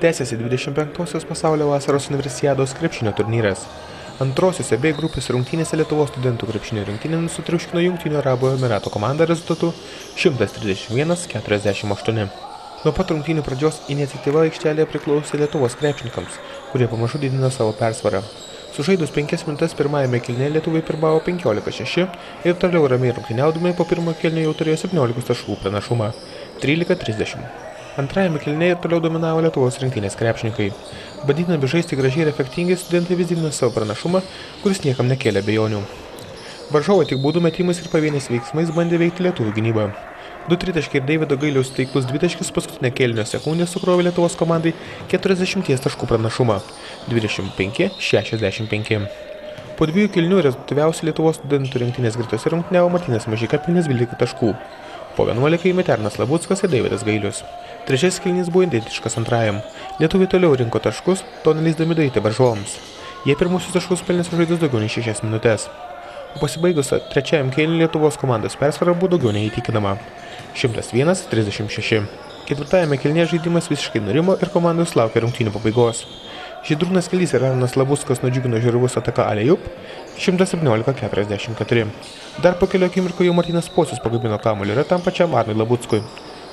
Tęsiasi 25-osios pasaulio vasaros universiados krepšinio turnyras. Antrosiuose B grupės rungtynėse Lietuvos studentų krepšinio rinktinė sutriuškino Jungtinių Arabų Emyratų komandą rezultatu 131–48. Nuo pat rungtynių pradžios iniciatyva aikštelėje priklausė Lietuvos krepšininkams, kurie pamažu didino savo persvarą. Sužaidus 5 minutes pirmajame kėlinyje lietuviai pirmavo 15–6 ir toliau ramiai rungtyniaudami po pirmojo kėlinio jau turėjo 17 taškų pranašumą – 13–30. Antrajame kėlinyje ir toliau dominavo Lietuvos rinktinės krepšininkai. Bandydami žaisti gražiai ir efektingai, studentai vis didino savo pranašumą, kuris niekam nekėlė abejonių. Varžovai tik baudų metimais ir pavieniais veiksmais bandė veikti lietuvių gynybą. 2 tritaškiai ir Deivido Gailiaus taiklus dvitaškis paskutinę kėlinio sekundę sukrovė Lietuvos komandai 40 taškų pranašumą – 25–65. Po 2 kėlinių rezultatyviausiai Lietuvos studentų rinktinės gretose rungtyniavo Martynas Mažeika pelnęs 12 taškų. Po 11 įmetė Arnas Labuckas ir Deividas Gailius. Trečiasis kėlinys buvo identiškas antrajam. Lietuviai toliau rinko taškus, to neleisdami daryti varžovams. Jie pirmusius taškus pelnė sužaidus daugiau nei 6 minutes. O pasibaigus trečiajam kėliniui Lietuvos komandos persvara buvo daugiau neįtikinama – 101–36. Ketvirtajame kėlinyje žaidimas visiškai nurimo ir komandos laukė rungtynių pabaigos. Žydrūnas Kelys ir Arnas Labuskas nudžiugino žiūrovus ataka Alejub 117–44. Dar po kelio akimirkų jau Martynas Pocius pagabino kamuolį ir tam pačiam Arnui Labuckui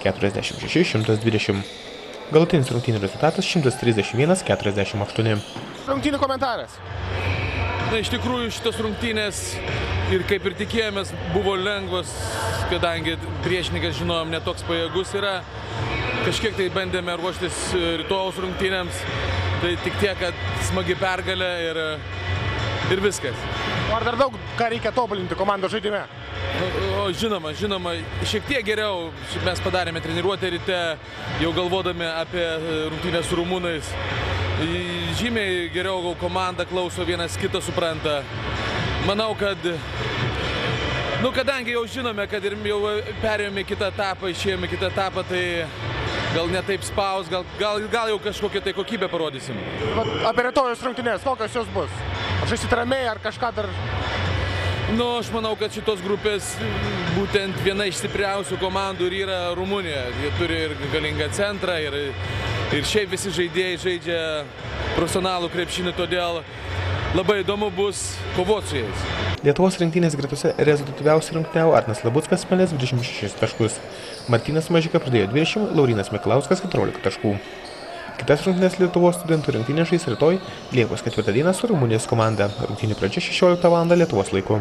46–120. Galutinis rungtynių rezultatas 131–48. Rungtynių komentaras. Na, iš tikrųjų šitos rungtynės ir kaip ir tikėjomės buvo lengvos, kadangi priešininkas žinojom netoks pajėgus yra. Kažkiek tai bandėme ruoštis rytojaus rungtynėms, tai tik tiek, kad smagi pergalė ir viskas. Ar dar daug ką reikia tobulinti komandos žaidime? Žinoma, šiek tiek geriau mes padarėme treniruotę ryte, jau galvodami apie rungtynę su rumūnais. Žymiai geriau komanda klauso, vienas kitą supranta. Manau, kad, kadangi jau žinome, kad ir jau perėjome kitą etapą, išėjome kitą etapą, tai gal ne taip spaus, gal jau kažkokią tai kokybę parodysim. Apie rytojus rungtynės, kokios jos bus? Ar žaisit ramiai, ar kažką dar? Aš manau, kad šitos grupės būtent viena iš stipriausių komandų ir yra Rumunija. Jie turi ir galingą centrą, ir šiaip visi žaidėjai žaidžia profesionalų krepšinį, todėl labai įdomu bus kovoti su jais. Lietuvos rinktinės gretose rezultatyviausiai rungtyniavo Arnas Labuckas pelnęs 26 taškus. Martynas Mažeika pridėjo 20, Laurynas Miklauskas 14 taškų. Kitas rungtynės Lietuvos studentų rinktinė žais rytoj Liepos 4 dieną su Rumunijos komanda. Rungtynių pradžia 16 val. Lietuvos laiku.